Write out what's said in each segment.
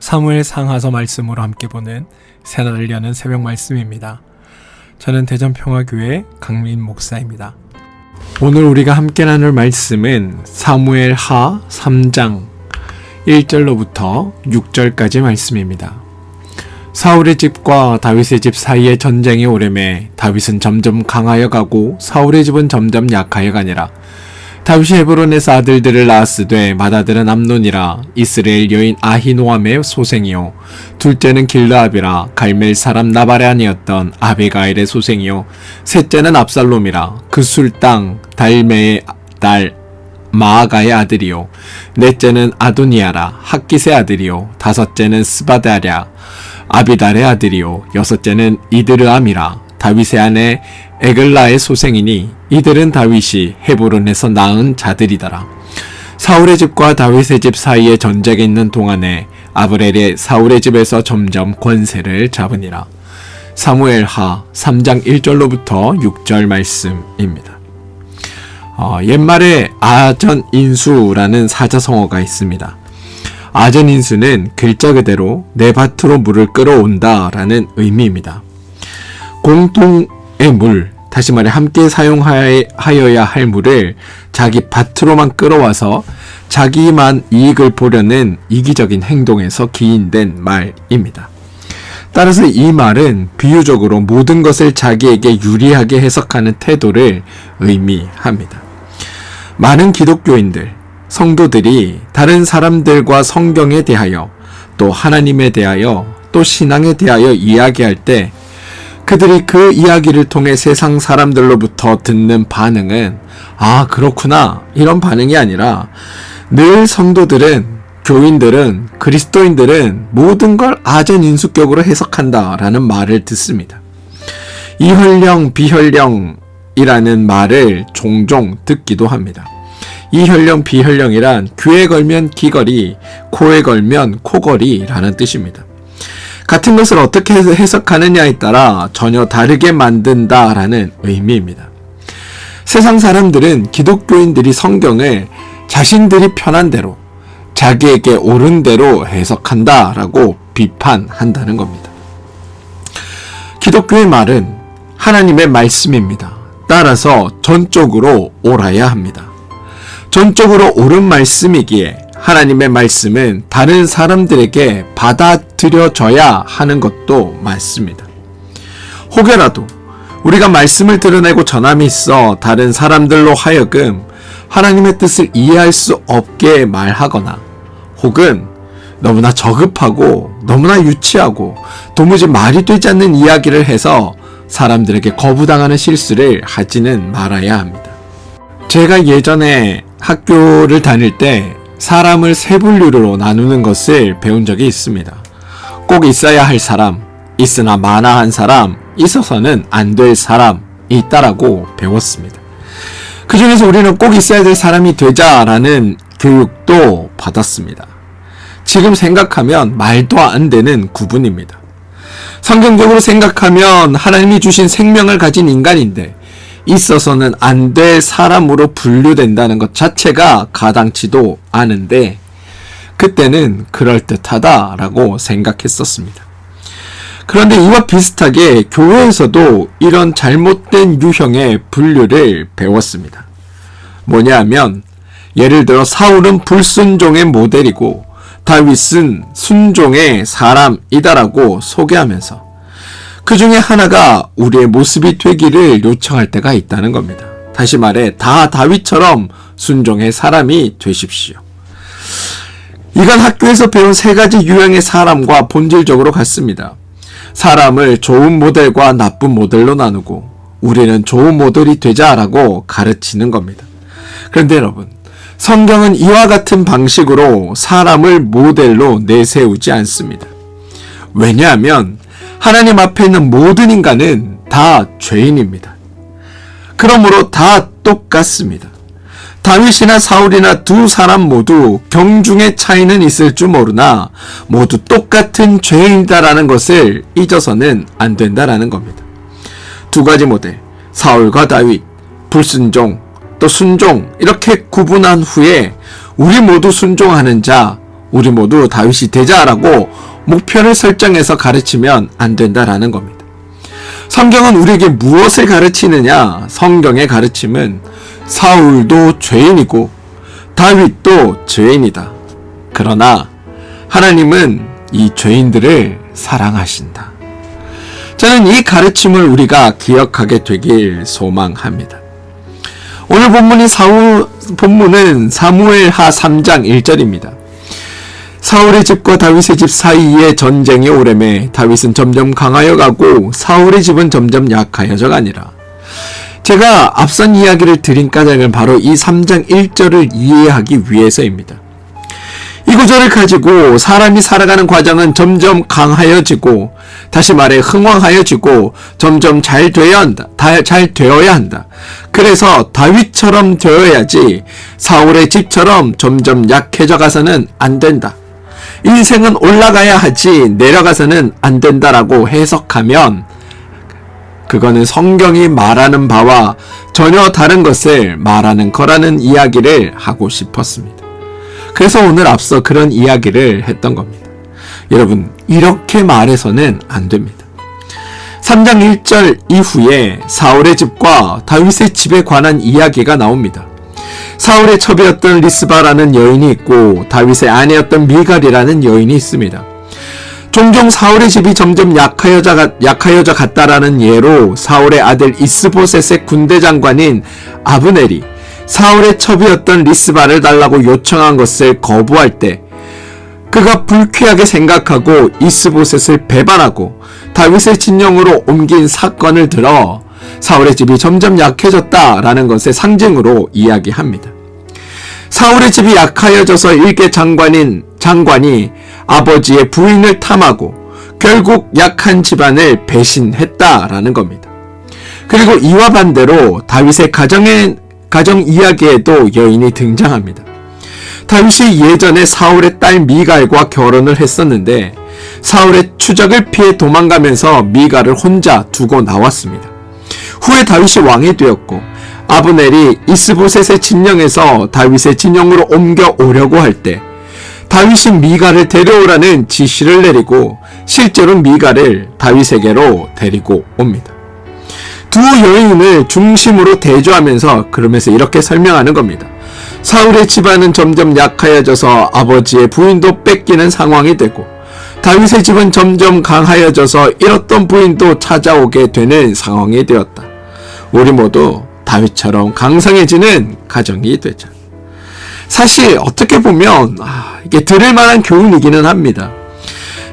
사무엘 상하서 말씀으로 함께 보는 새날을 여는 새벽 말씀입니다. 저는 대전평화교회 강민 목사입니다. 오늘 우리가 함께 나눌 말씀은 사무엘 하 3장 1절로부터 6절까지 말씀입니다. 사울의 집과 다윗의 집 사이에 전쟁이 오래매 다윗은 점점 강하여 가고 사울의 집은 점점 약하여 가니라. 다윗이 헤브론에서 아들들을 낳았으되 맏아들은 암논이라 이스라엘 여인 아히노암의 소생이요 둘째는 길르압이라 갈멜 사람 나발의 아니었던 아비가일의 소생이요 셋째는 압살롬이라 그 술당 달메의 딸 마아가의 아들이요 넷째는 아도니아라 핫깃의 아들이요 다섯째는 스바다랴 아비달의 아들이요 여섯째는 이드르암이라 다윗의 아내 에글라의 소생이니 이들은 다윗이 헤브론에서 낳은 자들이더라. 사울의 집과 다윗의 집 사이에 전쟁이 있는 동안에 아브렐이 사울의 집에서 점점 권세를 잡으니라. 사무엘 하 3장 1절로부터 6절 말씀입니다. 옛말에 아전인수라는 사자성어가 있습니다. 아전인수는 글자 그대로 내 밭으로 물을 끌어온다 라는 의미입니다. 공통의 물, 다시 말해 함께 사용하여야 할 물을 자기 밭으로만 끌어와서 자기만 이익을 보려는 이기적인 행동에서 기인된 말입니다. 따라서 이 말은 비유적으로 모든 것을 자기에게 유리하게 해석하는 태도를 의미합니다. 많은 기독교인들, 성도들이 다른 사람들과 성경에 대하여 또 하나님에 대하여 또 신앙에 대하여 이야기할 때 그들이 그 이야기를 통해 세상 사람들로부터 듣는 반응은 아 그렇구나 이런 반응이 아니라 늘 성도들은 교인들은 그리스도인들은 모든 걸 아전인수격으로 해석한다 라는 말을 듣습니다. 이혈령 비혈령이라는 말을 종종 듣기도 합니다. 이혈령 비혈령이란 귀에 걸면 귀걸이 코에 걸면 코걸이라는 뜻입니다. 같은 것을 어떻게 해석하느냐에 따라 전혀 다르게 만든다라는 의미입니다. 세상 사람들은 기독교인들이 성경을 자신들이 편한 대로 자기에게 옳은 대로 해석한다라고 비판한다는 겁니다. 기독교의 말은 하나님의 말씀입니다. 따라서 전적으로 옳아야 합니다. 전적으로 옳은 말씀이기에 하나님의 말씀은 다른 사람들에게 받아들여져야 하는 것도 맞습니다. 혹여라도 우리가 말씀을 드러내고 전함이 있어 다른 사람들로 하여금 하나님의 뜻을 이해할 수 없게 말하거나 혹은 너무나 저급하고 너무나 유치하고 도무지 말이 되지 않는 이야기를 해서 사람들에게 거부당하는 실수를 하지는 말아야 합니다. 제가 예전에 학교를 다닐 때 사람을 세 분류로 나누는 것을 배운 적이 있습니다. 꼭 있어야 할 사람, 있으나 마나한 사람, 있어서는 안 될 사람이 있다라고 배웠습니다. 그 중에서 우리는 꼭 있어야 될 사람이 되자라는 교육도 받았습니다. 지금 생각하면 말도 안 되는 구분입니다. 성경적으로 생각하면 하나님이 주신 생명을 가진 인간인데 있어서는 안 될 사람으로 분류된다는 것 자체가 가당치도 않은데 그때는 그럴듯하다라고 생각했었습니다. 그런데 이와 비슷하게 교회에서도 이런 잘못된 유형의 분류를 배웠습니다. 뭐냐하면 예를 들어 사울은 불순종의 모델이고 다윗은 순종의 사람이다라고 소개하면서 그 중에 하나가 우리의 모습이 되기를 요청할 때가 있다는 겁니다. 다시 말해 다 다윗처럼 순종의 사람이 되십시오. 이건 학교에서 배운 세 가지 유형의 사람과 본질적으로 같습니다. 사람을 좋은 모델과 나쁜 모델로 나누고 우리는 좋은 모델이 되자라고 가르치는 겁니다. 그런데 여러분, 성경은 이와 같은 방식으로 사람을 모델로 내세우지 않습니다. 왜냐하면 하나님 앞에 있는 모든 인간은 다 죄인입니다. 그러므로 다 똑같습니다. 다윗이나 사울이나 두 사람 모두 경중의 차이는 있을 줄 모르나 모두 똑같은 죄인이다라는 것을 잊어서는 안 된다라는 겁니다. 두 가지 모델, 사울과 다윗, 불순종, 또 순종 이렇게 구분한 후에 우리 모두 순종하는 자, 우리 모두 다윗이 되자라고 목표를 설정해서 가르치면 안 된다라는 겁니다. 성경은 우리에게 무엇을 가르치느냐? 성경의 가르침은 사울도 죄인이고 다윗도 죄인이다. 그러나 하나님은 이 죄인들을 사랑하신다. 저는 이 가르침을 우리가 기억하게 되길 소망합니다. 오늘 본문은 사무엘하 3장 1절입니다. 사울의 집과 다윗의 집 사이에 전쟁이 오래매 다윗은 점점 강하여 가고 사울의 집은 점점 약하여져 가니라. 제가 앞선 이야기를 드린 까닭은 바로 이 3장 1절을 이해하기 위해서입니다. 이 구절을 가지고 사람이 살아가는 과정은 점점 강하여지고, 다시 말해 흥왕하여지고 점점 잘 되어야 한다. 그래서 다윗처럼 되어야지 사울의 집처럼 점점 약해져 가서는 안 된다. 인생은 올라가야 하지 내려가서는 안 된다라고 해석하면 그거는 성경이 말하는 바와 전혀 다른 것을 말하는 거라는 이야기를 하고 싶었습니다. 그래서 오늘 앞서 그런 이야기를 했던 겁니다. 여러분, 이렇게 말해서는 안 됩니다. 3장 1절 이후에 사울의 집과 다윗의 집에 관한 이야기가 나옵니다. 사울의 첩이었던 리스바라는 여인이 있고 다윗의 아내였던 미갈이라는 여인이 있습니다. 종종 사울의 집이 점점 약하여져 갔다라는 예로 사울의 아들 이스보셋의 군대 장관인 아브넬이 사울의 첩이었던 리스바를 달라고 요청한 것을 거부할 때 그가 불쾌하게 생각하고 이스보셋을 배반하고 다윗의 진영으로 옮긴 사건을 들어 사울의 집이 점점 약해졌다라는 것의 상징으로 이야기합니다. 사울의 집이 약하여져서 일개 장관이 아버지의 부인을 탐하고 결국 약한 집안을 배신했다라는 겁니다. 그리고 이와 반대로 다윗의 가정 이야기에도 여인이 등장합니다. 다윗이 예전에 사울의 딸 미갈과 결혼을 했었는데 사울의 추적을 피해 도망가면서 미갈을 혼자 두고 나왔습니다. 후에 다윗이 왕이 되었고 아브넬이 이스보셋의 진영에서 다윗의 진영으로 옮겨오려고 할 때 다윗이 미갈을 데려오라는 지시를 내리고 실제로 미갈을 다윗에게로 데리고 옵니다. 두 여인을 중심으로 대조하면서 그러면서 이렇게 설명하는 겁니다. 사울의 집안은 점점 약하여져서 아버지의 부인도 뺏기는 상황이 되고 다윗의 집은 점점 강하여져서 잃었던 부인도 찾아오게 되는 상황이 되었다. 우리 모두 다윗처럼 강성해지는 가정이 되자. 사실 어떻게 보면 이게 들을 만한 교훈이기는 합니다.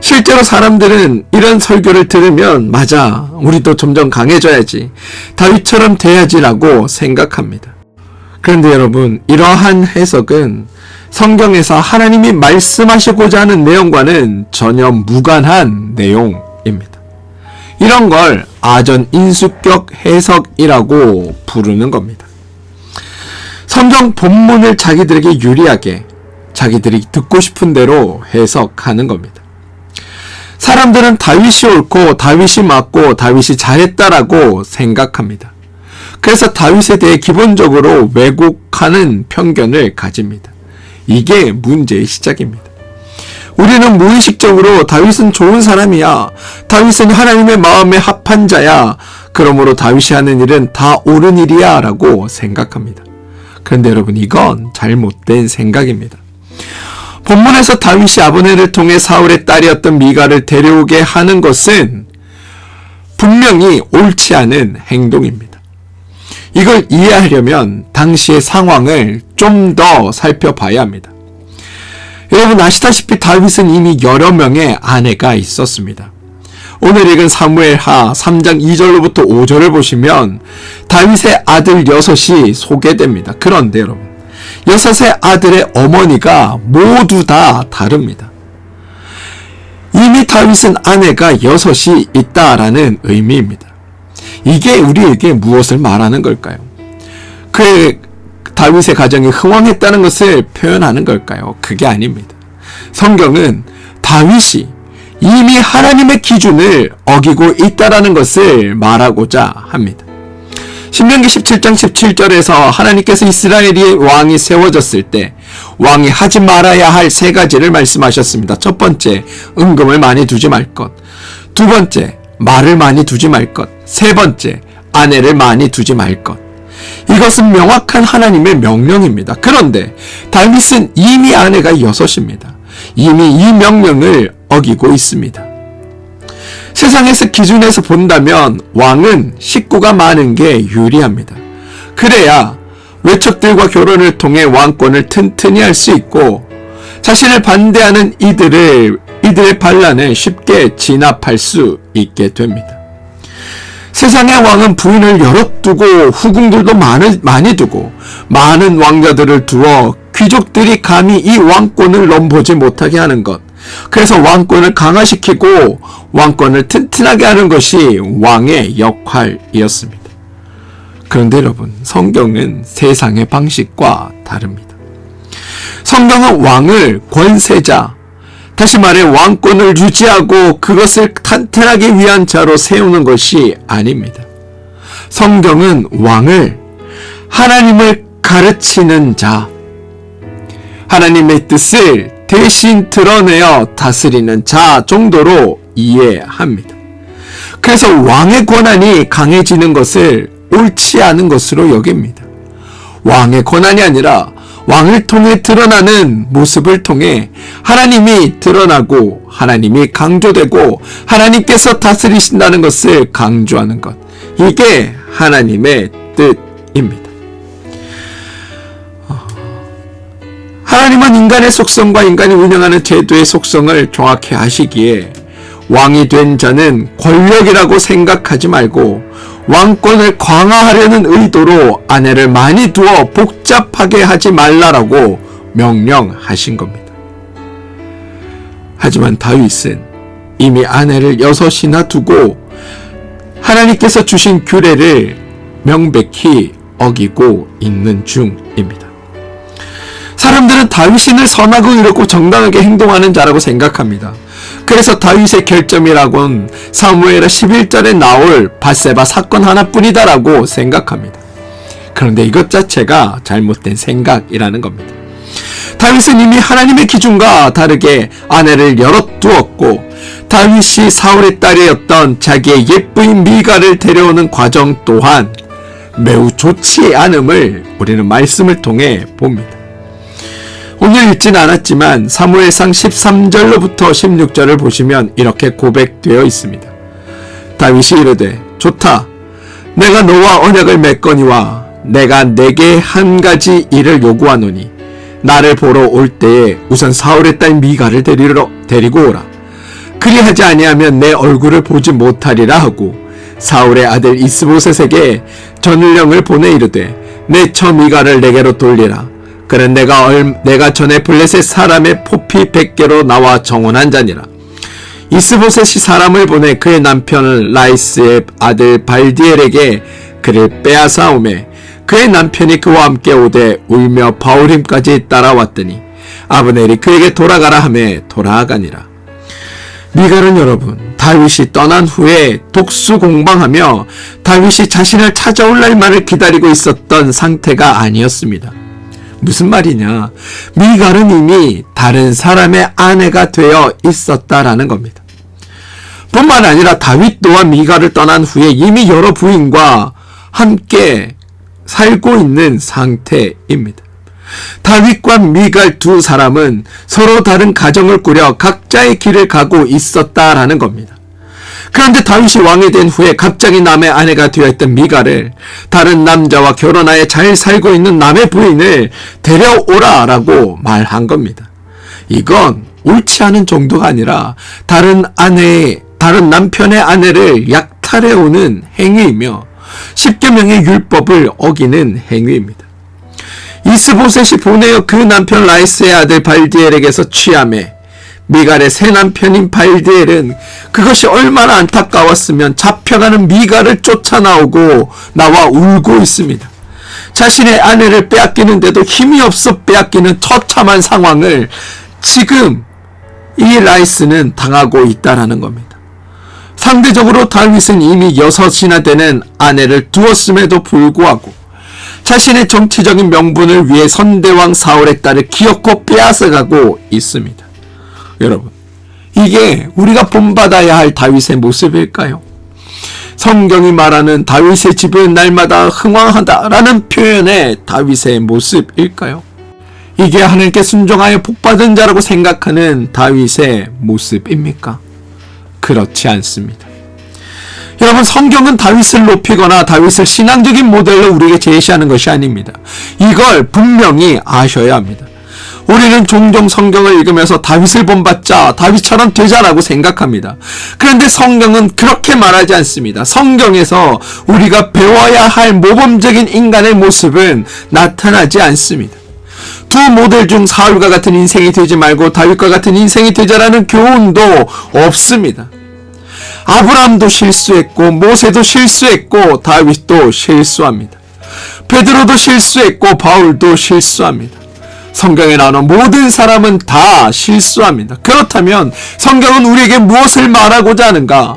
실제로 사람들은 이런 설교를 들으면 맞아, 우리도 점점 강해져야지, 다윗처럼 돼야지라고 생각합니다. 그런데 여러분, 이러한 해석은 성경에서 하나님이 말씀하시고자 하는 내용과는 전혀 무관한 내용입니다. 이런 걸 아전 인수격 해석이라고 부르는 겁니다. 성경 본문을 자기들에게 유리하게 자기들이 듣고 싶은 대로 해석하는 겁니다. 사람들은 다윗이 옳고 다윗이 맞고 다윗이 잘했다라고 생각합니다. 그래서 다윗에 대해 기본적으로 왜곡하는 편견을 가집니다. 이게 문제의 시작입니다. 우리는 무의식적으로 다윗은 좋은 사람이야, 다윗은 하나님의 마음에 합한 자야, 그러므로 다윗이 하는 일은 다 옳은 일이야 라고 생각합니다. 그런데 여러분, 이건 잘못된 생각입니다. 본문에서 다윗이 아브넬을 통해 사울의 딸이었던 미갈을 데려오게 하는 것은 분명히 옳지 않은 행동입니다. 이걸 이해하려면 당시의 상황을 좀 더 살펴봐야 합니다. 여러분 아시다시피 다윗은 이미 여러 명의 아내가 있었습니다. 오늘 읽은 사무엘하 3장 2절로부터 5절을 보시면 다윗의 아들 6이 소개됩니다. 그런데 여러분, 6의 아들의 어머니가 모두 다 다릅니다. 이미 다윗은 아내가 6이 있다라는 의미입니다. 이게 우리에게 무엇을 말하는 걸까요? 다윗의 가정이 흥왕했다는 것을 표현하는 걸까요? 그게 아닙니다. 성경은 다윗이 이미 하나님의 기준을 어기고 있다라는 것을 말하고자 합니다. 신명기 17장 17절에서 하나님께서 이스라엘이 왕이 세워졌을 때 왕이 하지 말아야 할 세 가지를 말씀하셨습니다. 첫 번째, 은금을 많이 두지 말 것. 두 번째, 말을 많이 두지 말 것. 세 번째, 아내를 많이 두지 말 것. 이것은 명확한 하나님의 명령입니다. 그런데 다윗은 이미 아내가 6입니다. 이미 이 명령을 어기고 있습니다. 세상에서 기준에서 본다면 왕은 식구가 많은 게 유리합니다. 그래야 외척들과 결혼을 통해 왕권을 튼튼히 할 수 있고 자신을 반대하는 이들의 반란을 쉽게 진압할 수 있게 됩니다. 세상의 왕은 부인을 여럿 두고 후궁들도 많이 두고 많은 왕자들을 두어 귀족들이 감히 이 왕권을 넘보지 못하게 하는 것, 그래서 왕권을 강화시키고 왕권을 튼튼하게 하는 것이 왕의 역할이었습니다. 그런데 여러분, 성경은 세상의 방식과 다릅니다. 성경은 왕을 권세자, 다시 말해 왕권을 유지하고 그것을 탄탄하게 위한 자로 세우는 것이 아닙니다. 성경은 왕을 하나님을 가르치는 자, 하나님의 뜻을 대신 드러내어 다스리는 자 정도로 이해합니다. 그래서 왕의 권한이 강해지는 것을 옳지 않은 것으로 여깁니다. 왕의 권한이 아니라 왕을 통해 드러나는 모습을 통해 하나님이 드러나고 하나님이 강조되고 하나님께서 다스리신다는 것을 강조하는 것, 이게 하나님의 뜻입니다. 하나님은 인간의 속성과 인간이 운영하는 제도의 속성을 정확히 아시기에 왕이 된 자는 권력이라고 생각하지 말고 왕권을 강화하려는 의도로 아내를 많이 두어 복잡하게 하지 말라라고 명령하신 겁니다. 하지만 다윗은 이미 아내를 6이나 두고 하나님께서 주신 규례를 명백히 어기고 있는 중입니다. 사람들은 다윗을 선하고 의롭고 정당하게 행동하는 자라고 생각합니다. 그래서 다윗의 결점이라곤 사무엘하 11절에 나올 밧세바 사건 하나뿐이다라고 생각합니다. 그런데 이것 자체가 잘못된 생각이라는 겁니다. 다윗은 이미 하나님의 기준과 다르게 아내를 여럿 두었고 다윗이 사울의 딸이었던 자기의 예부인 미갈을 데려오는 과정 또한 매우 좋지 않음을 우리는 말씀을 통해 봅니다. 오늘 읽진 않았지만 사무엘상 13절로부터 16절을 보시면 이렇게 고백되어 있습니다. 다윗이 이르되 좋다. 내가 너와 언약을 맺거니와 내가 내게 한 가지 일을 요구하노니 나를 보러 올 때에 우선 사울의 딸 미갈을 데리고 오라. 그리하지 아니하면 내 얼굴을 보지 못하리라 하고 사울의 아들 이스보셋에게 전령을 보내 이르되 내 처 미갈을 내게로 돌리라. 그는 내가 전에 블레셋 사람의 포피 100개로 나와 정원한 자니라. 이스보셋이 사람을 보내 그의 남편 라이스의 아들 발디엘에게 그를 빼앗아 오매 그의 남편이 그와 함께 오되 울며 바울임까지 따라왔더니 아브넬이 그에게 돌아가라 하매 돌아가니라. 미갈은 여러분, 다윗이 떠난 후에 독수공방하며 다윗이 자신을 찾아올 날만을 기다리고 있었던 상태가 아니었습니다. 무슨 말이냐? 미갈은 이미 다른 사람의 아내가 되어 있었다라는 겁니다. 뿐만 아니라 다윗 또한 미갈을 떠난 후에 이미 여러 부인과 함께 살고 있는 상태입니다. 다윗과 미갈 두 사람은 서로 다른 가정을 꾸려 각자의 길을 가고 있었다라는 겁니다. 그런데 다윗이 왕이 된 후에 갑자기 남의 아내가 되어있던 미갈을 다른 남자와 결혼하여 잘 살고 있는 남의 부인을 데려오라라고 말한 겁니다. 이건 옳지 않은 정도가 아니라 다른 남편의 아내를 약탈해오는 행위이며 십계명의 율법을 어기는 행위입니다. 이스보셋이 보내어 그 남편 라이스의 아들 발디엘에게서 취함에 미갈의 새 남편인 발디엘은 그것이 얼마나 안타까웠으면 잡혀가는 미갈을 쫓아나오고 나와 울고 있습니다. 자신의 아내를 빼앗기는데도 힘이 없어 빼앗기는 처참한 상황을 지금 이 라이스는 당하고 있다라는 겁니다. 상대적으로 다윗은 이미 6이나 되는 아내를 두었음에도 불구하고 자신의 정치적인 명분을 위해 선대왕 사울의 딸을 기어코 빼앗아가고 있습니다. 여러분, 이게 우리가 본받아야 할 다윗의 모습일까요? 성경이 말하는 다윗의 집은 날마다 흥왕하다라는 표현의 다윗의 모습일까요? 이게 하나님께 순종하여 복받은 자라고 생각하는 다윗의 모습입니까? 그렇지 않습니다. 여러분, 성경은 다윗을 높이거나 다윗을 신앙적인 모델로 우리에게 제시하는 것이 아닙니다. 이걸 분명히 아셔야 합니다. 우리는 종종 성경을 읽으면서 다윗을 본받자, 다윗처럼 되자라고 생각합니다. 그런데 성경은 그렇게 말하지 않습니다. 성경에서 우리가 배워야 할 모범적인 인간의 모습은 나타나지 않습니다. 두 모델 중 사울과 같은 인생이 되지 말고 다윗과 같은 인생이 되자라는 교훈도 없습니다. 아브라함도 실수했고 모세도 실수했고 다윗도 실수합니다. 베드로도 실수했고 바울도 실수합니다. 성경에 나오는 모든 사람은 다 실수합니다. 그렇다면 성경은 우리에게 무엇을 말하고자 하는가?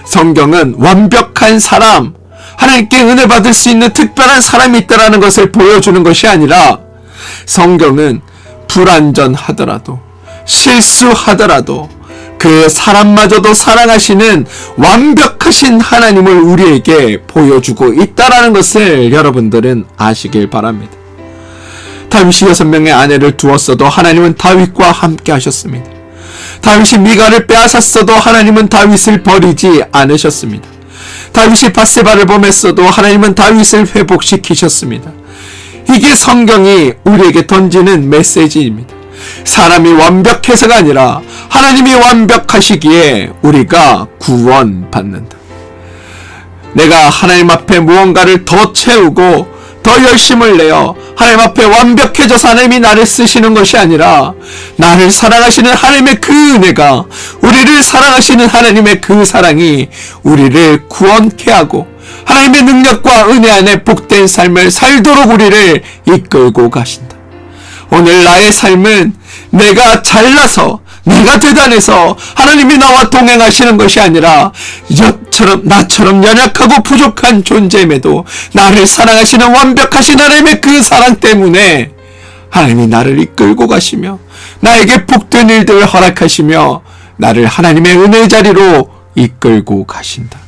성경은 완벽한 사람, 하나님께 은혜 받을 수 있는 특별한 사람이 있다는 것을 보여주는 것이 아니라 성경은 불완전하더라도 실수하더라도 그 사람마저도 사랑하시는 완벽하신 하나님을 우리에게 보여주고 있다는 것을 여러분들은 아시길 바랍니다. 다윗이 6명의 아내를 두었어도 하나님은 다윗과 함께 하셨습니다. 다윗이 미갈을 빼앗았어도 하나님은 다윗을 버리지 않으셨습니다. 다윗이 밧세바를 범했어도 하나님은 다윗을 회복시키셨습니다. 이게 성경이 우리에게 던지는 메시지입니다. 사람이 완벽해서가 아니라 하나님이 완벽하시기에 우리가 구원받는다. 내가 하나님 앞에 무언가를 더 채우고 더 열심을 내어 하나님 앞에 완벽해져서 하나님이 나를 쓰시는 것이 아니라 나를 사랑하시는 하나님의 그 은혜가, 우리를 사랑하시는 하나님의 그 사랑이 우리를 구원케 하고 하나님의 능력과 은혜 안에 복된 삶을 살도록 우리를 이끌고 가신다. 오늘 나의 삶은 내가 잘나서, 내가 대단해서 하나님이 나와 동행하시는 것이 아니라 나처럼 연약하고 부족한 존재임에도 나를 사랑하시는 완벽하신 하나님의 그 사랑 때문에 하나님이 나를 이끌고 가시며 나에게 복된 일들을 허락하시며 나를 하나님의 은혜의 자리로 이끌고 가신다.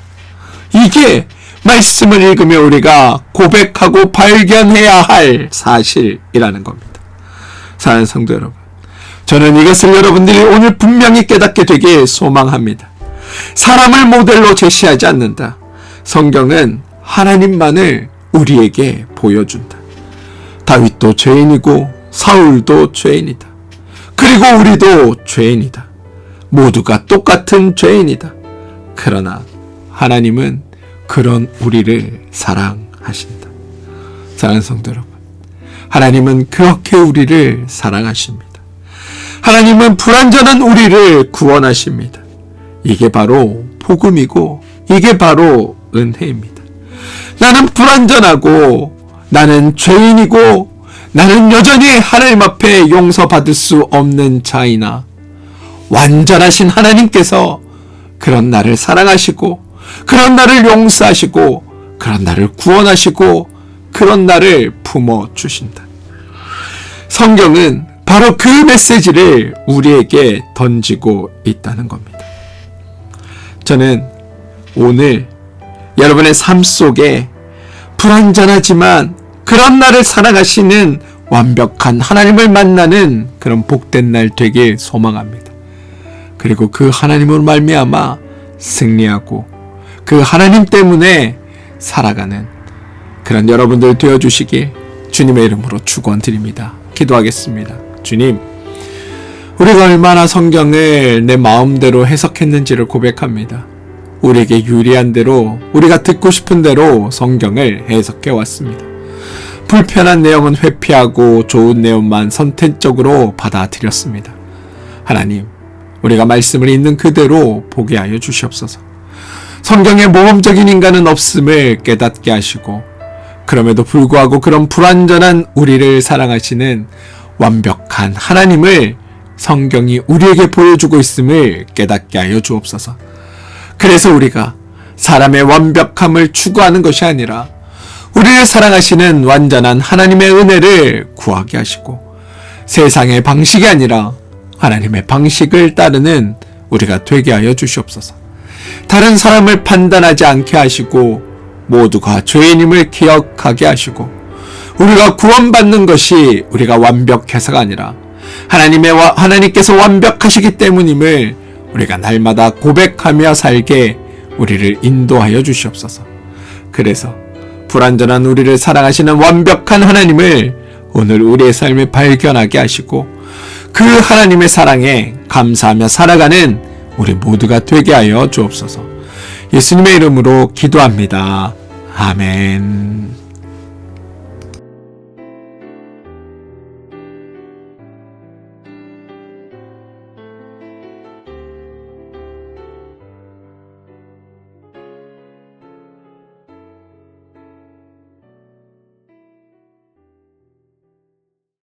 이게 말씀을 읽으며 우리가 고백하고 발견해야 할 사실이라는 겁니다. 사랑하는 성도 여러분, 저는 이것을 여러분들이 오늘 분명히 깨닫게 되길 소망합니다. 사람을 모델로 제시하지 않는다. 성경은 하나님만을 우리에게 보여준다. 다윗도 죄인이고 사울도 죄인이다. 그리고 우리도 죄인이다. 모두가 똑같은 죄인이다. 그러나 하나님은 그런 우리를 사랑하신다. 사랑하는 성도 여러분, 하나님은 그렇게 우리를 사랑하십니다. 하나님은 불완전한 우리를 구원하십니다. 이게 바로 복음이고 이게 바로 은혜입니다. 나는 불완전하고 나는 죄인이고 나는 여전히 하나님 앞에 용서받을 수 없는 자이나 완전하신 하나님께서 그런 나를 사랑하시고 그런 나를 용서하시고 그런 나를 구원하시고 그런 나를 품어주신다. 성경은 바로 그 메시지를 우리에게 던지고 있다는 겁니다. 저는 오늘 여러분의 삶 속에 불완전하지만 그런 나를 사랑하시는 완벽한 하나님을 만나는 그런 복된 날 되길 소망합니다. 그리고 그 하나님으로 말미암아 승리하고 그 하나님 때문에 살아가는 그런 여러분들 되어주시길 주님의 이름으로 축원드립니다. 기도하겠습니다. 주님, 우리가 얼마나 성경을 내 마음대로 해석했는지를 고백합니다. 우리에게 유리한 대로, 우리가 듣고 싶은 대로 성경을 해석해 왔습니다. 불편한 내용은 회피하고 좋은 내용만 선택적으로 받아들였습니다. 하나님, 우리가 말씀을 있는 그대로 보게 하여 주시옵소서. 성경에 모범적인 인간은 없음을 깨닫게 하시고 그럼에도 불구하고 그런 불완전한 우리를 사랑하시는 완벽한 하나님을 성경이 우리에게 보여주고 있음을 깨닫게 하여 주옵소서. 그래서 우리가 사람의 완벽함을 추구하는 것이 아니라 우리를 사랑하시는 완전한 하나님의 은혜를 구하게 하시고 세상의 방식이 아니라 하나님의 방식을 따르는 우리가 되게 하여 주시옵소서. 다른 사람을 판단하지 않게 하시고 모두가 죄인임을 기억하게 하시고 우리가 구원받는 것이 우리가 완벽해서가 아니라 하나님께서 완벽하시기 때문임을 우리가 날마다 고백하며 살게 우리를 인도하여 주시옵소서. 그래서 불완전한 우리를 사랑하시는 완벽한 하나님을 오늘 우리의 삶에 발견하게 하시고 그 하나님의 사랑에 감사하며 살아가는 우리 모두가 되게 하여 주옵소서. 예수님의 이름으로 기도합니다. 아멘.